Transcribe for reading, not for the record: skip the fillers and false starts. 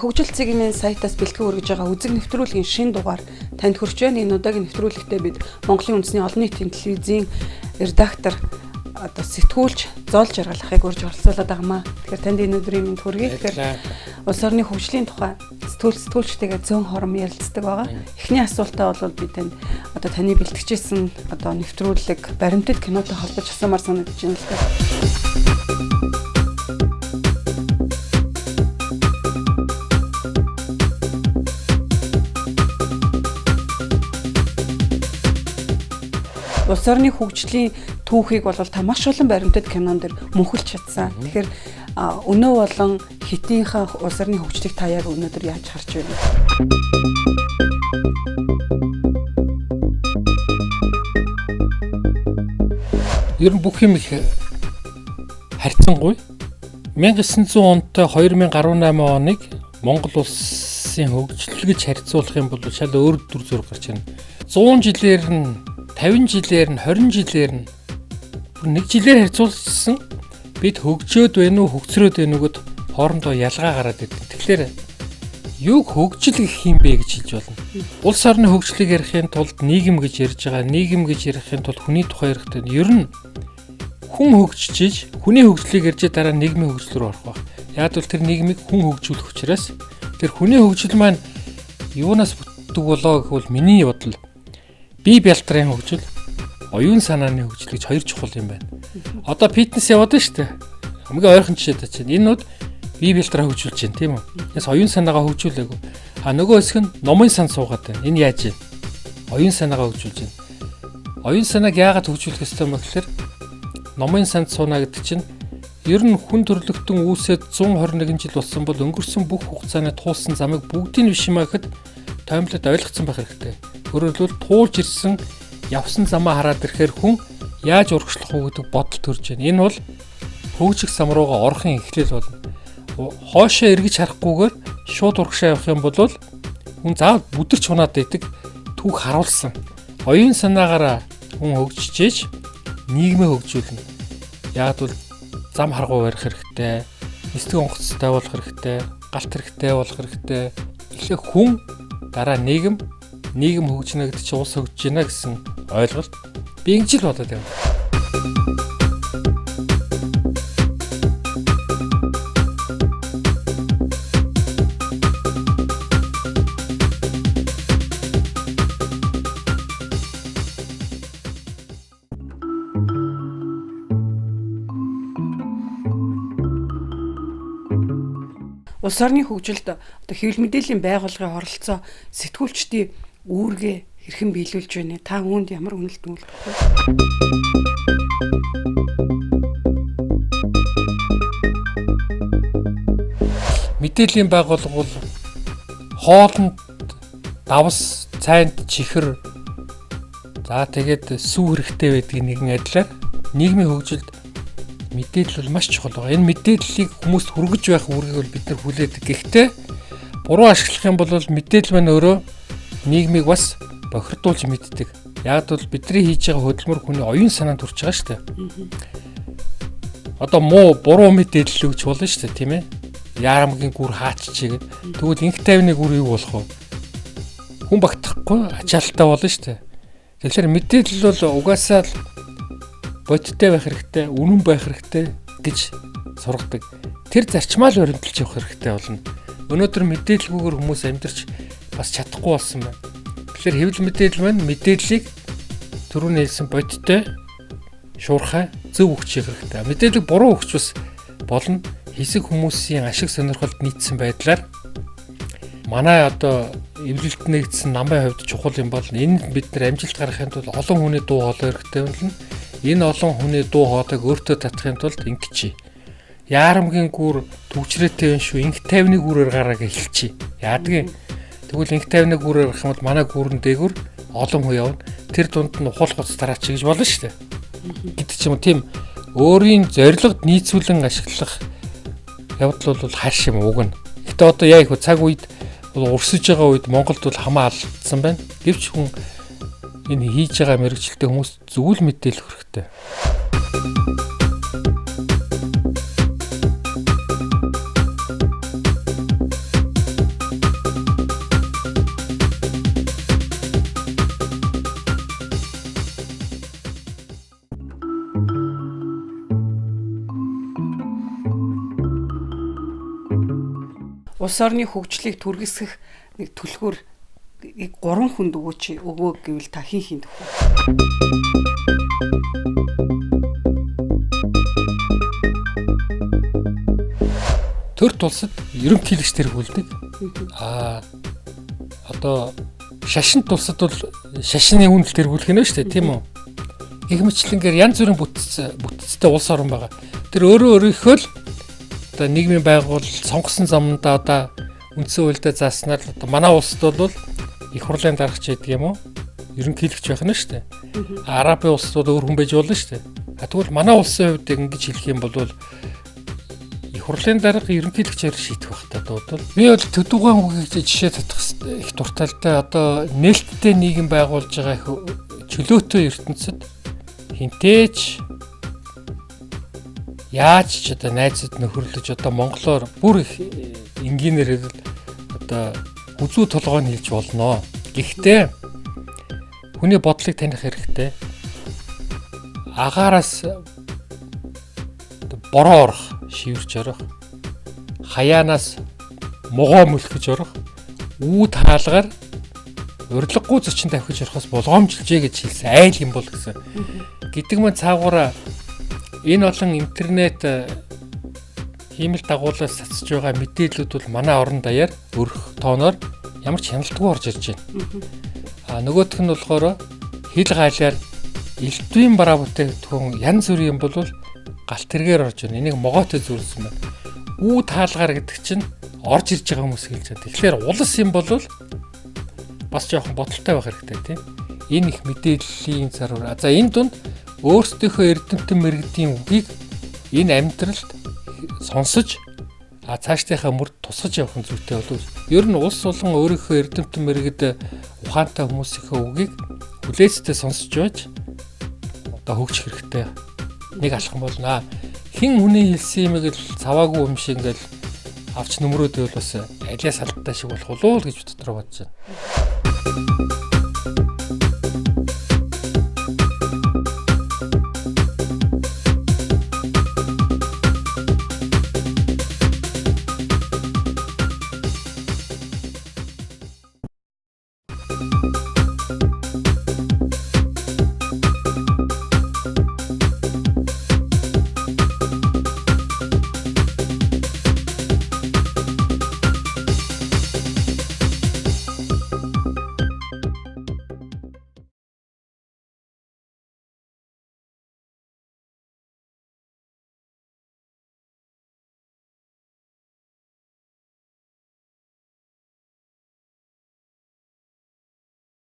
хөгжил цэгийн сайтаас бэлтгэн хүргэж байгаа үзэг нэвтрүүлгийн шинэ дугаар танд хүрч байна. Энэ удаагийн нэвтрүүлэгтээ бид Монголын үндэсний олон нийтийн телевизийн редактор сэтгүүлч Зол Жаргалахыг урьж оролцуулаад байгаамаа. Тэгэхээр танд энэ өдрийн мэнд хүргэе. Тэгэхээр улс орны хөгжлийн тухай сэтгүүлчтэйгээ зөөн хором ярилцдаг байгаа. Эхний асуултаа бол би танд таны бэлтгэжсэн нэвтрүүлэг баримтат кинотой холбож асуумаар санагдаж байна л да. Улс орны хөгжлийн түүхийг бол та маш олон баримтат кинон дэр мөнхөлж чадсан. Тэгэхээр өнөө болон хитийнхаа улс орны хөгжлийг та яг өнөөдөр яаж харж байна? Ер нь бүх юм их харьцангуй 1900 онтой 2018 оныг Монгол улсын хөгжил гэж харьцуулах юм бол шал өөр төр зураг гарч ирнэ. 100 жилээр нь 50 жилээр нь 20 жилээр нь нэг жилээр харьцуулсан бид хөгжөөд байна уу хөгцрөөд байна уу гэд хоорондоо ялгаа гараад идэв. Тэгэхээр юуг хөгжил гэх юм бэ гэж хэлж болно. Улс орны хөгжлийг ярихын тулд нийгэм гэж ярьж байгаа. Нийгэм гэж ярихын тулд хүний тухай ярихдаа ер нь хүн хөгжиж, хүний хөгжлийг ярьж дараа нийгмийн хөгжил рүү орох баг. Яг бол тэр нийгмийг хүн хөгжүүлэх учраас тэр хүний хөгжил маань юунаас бүтдэг болоо гэвэл миний бодол бие бялтрын хөгжил, оюун санааны хөгжил гэж хоёр чухал юм байна. Одоо фитнес яваад байна шүү дээ. Хамгийн ойрхон жишээ та чинь. Энэ нүүд бие бялтраа хөгжүүлж байна, тийм үү? Яс оюун санаагаа хөгжүүлээгүй. Нөгөө хэсэг нь номын сан суугаад байна. Энэ яаж вэ? Оюун санаагаа хөгжүүлж байна. Оюун санааг яагаад хөгжүүлэх ёстой юм бэ гэхээр номын санд сууна гэдэг чинь ер нь хүн төрлөختөн үүсээд 121 жил болсон бол өнгөрсөн бүх хугацааны туулсан замыг бүгдийг нь биш юмаа гэхэд тоймлоод ойлгоцсон байх хэрэгтэй. Өөрөөр хэлбэл туулж ирсэн явсан замаа хараад ирэхээр хүн яаж урагшлах уу гэдэг бодол төрж байна. Энэ бол хөгжих зам руугаа орохын эхлэл болно. Хоошоо эргэж харахгүйгээр шууд урагшаа явах юм бол хүн заавал бүдэрч хунаад байдаг түүх харуулсан. Оюун санаагаараа хүн хөгжиж нийгмээ хөгжүүлнэ. Яг бол зам харгуу барих хэрэгтэй, эсдэг онгоцтой болох хэрэгтэй, галт хэрэгтэй болох хэрэгтэй. Эхлээ хүн дараа нийгэм хөгжинэ гэдэг чинь улс хөгжиж байна гэсэн ойлголт би ингэж л бодоод байна. Улс орны хөгжилд хэвлэл мэдээллийн байгууллагын оролцоо сэтгүүлчдийн үүргээ хэрхэн биелүүлж байна? Та үүнд ямар үнэлт өгөх вэ? Мэдээллийн байгууллага бол хоолнд давс, цайнд чихэр тэгээд сүү хэрэгтэй байдгийг нэгэн адилаар нийгмийн хөгжилд мэдээлэл бол маш чухал байгаа. Энэ мэдээллийг хүмүүст хүргэж байх үүргийг бол бид нар хүлээдэг. Гэхдээ буруу ашиглах юм бол мэдээлэл маань өөрөө нийгмийг бас бохирдуулж мэддэг. Яг бол бидний хийж байгаа хөдөлмөр хүний оюун санаанд хүрч байгаа шүү дээ. Одоо буруу мэдээлэл өгч болно шүү дээ, тийм ээ. Яарамгийн гүр хааччихъя гэд. Тэгвэл инх тайвны гүр юу болох вэ? Хүн багтахгүй ачаалттай болно шүү дээ. Тэгэхээр мэдээлэл бол угаасаа л бодиттой байх хэрэгтэй, үнэн байх хэрэгтэй гэж сургадаг. Тэр зарчмаа л өрөмтөлж явах хэрэгтэй болно. Өнөөдөр мэдээлэлгүйгээр хүмүүс амьдарч бас чадахгүй болсон байна. Тэгэхээр хэвлэл мэдээлэл маань мэдээллийг түрүүний хэлсэн бодиттой, шуурхай, зөв өгч явах хэрэгтэй. Мэдээлэл буруу өгч бас болно. Хэсэг хүмүүсийн ашиг сонирхолд нийцсэн байдлаар манай одоо эвлэлт нэгдсэн намын хувьд чухал юм бол энэ бид нар амжилт гаргахын тулд олон хүний дуу хоолой хэрэгтэй болно. Энэ олон хүний дуу хоолойг өөртөө татахын тулд ингэчи. Яарамгийн гүр төвчрээтэй юм шүү. Инх тайвны гүрээр гарааг эхэлчихье. Яадгийн. Тэгвэл инх тайвны гүрээр гарах юм бол манай гүрэн дээгүр олон хүн явна. Тэр дунд нь ухаал гоц тараач гэж болно шүү дээ. Гэт ч юм тийм өөрийн зорилгод нийцүүлэн ашиглах явдал бол хайш юм уг нь. Гэтэ одоо яа их цаг үед урсж байгаа үед Монголд бол хамаа алдсан байна. Гэвч хүн энэ хийж байгаа мэрэгчлээ хүмүүс зөвл мэдээлэх хэрэгтэй. улс орны хөгжлийг түргэсгэх нэг түлхүүр 3 хүнд өгөө гэвэл та хин төгөө. Төр тулсад ерөнхийлөгч тэргүүлдэг. Одоо шашин тулсад бол шашины хүндэл тэргүүлэх нь шүү дээ, тийм үү? Их мэтлэнгээр янз бүрийн бүтцтэй улс орн байгаа. Тэр өөрийнхөө л одоо нийгмийн байгуул сонгосон замдаа одоо үндсэн хуульдаа зааснаар одоо манай улсад бол их хурлын дарагч гэдэг юм уу? Ерөнхийлөгч байх нь шүү дээ. Арабын улсад бол өөр хүн байж болно шүү дээ. Тэгвэл манай улсын хувьд ингэж хэлэх юм бол их хурлын дарга ерөнхийлөгчээр шийдэх байх та дуудвал. Би бол төдүүгэн үгийг жишээ татах их дуртайтай одоо нээлттэй нийгэм байгуулж байгаа их чөлөөтэй ертөнцид хинтээч яаж ч одоо найзад нөхөрлөж одоо монголоор бүр их энгийнээр одоо үзүү толгойн хэлж болно. Гэхдээ хүний бодлыг таних хэрэгтэй. Агаараас бороо орох, шивэрч орох, хаяанаас могоо мөлхөж орох, үүд хаалгаар урилгагүй зочин тавхиж орохоос болгоомжилжээ гэж хэлсэн айл юм бол гэсэн. Гэдэг мань цаагаараа энэ олон интернет хиймэл дагуулаас цацж байгаа мэдээллүүд бол манай орон даяар өрх тооноор ямар ч хяналтгүй орж ирж байна. Нөгөөх нь болохоор хил гайлаар элдвийн бараа бүтээгдэхүүн янз бүрийн юм бол галт тэргээр орж байна. Энийг могоотой зүрсэн байна. Үүд хаалгаар гэдэг чинь орж ирж байгаа хүмүүс хэлж байгаа. Тэгэхээр улс юм бол бас жоохон бодолтой байх хэрэгтэй тийм. Энэ их мэдээллийн зарвар. За энэ дунд өөрсдийнхөө эрдэмтэн мэрэгдийн үгийг энэ амьдралд сонсож цаашдынхаа мөрд тусгаж явах нь зүйтэй болов. Ер нь улс болон өөрийнхөө эрдэмтэн мэрэгд ухаантай хүмүүсийнхээ үгийг хүлээцтэй сонсож байж одоо хөгжих хэрэгтэй. Нэг алхам болно. Хин хүний хэлсэн юмыг л цаваагүй юм шиг ингээл авч нөмрөөд байвал бас алиа салдтай шиг болох болов уу гэж дотроо бодож байна.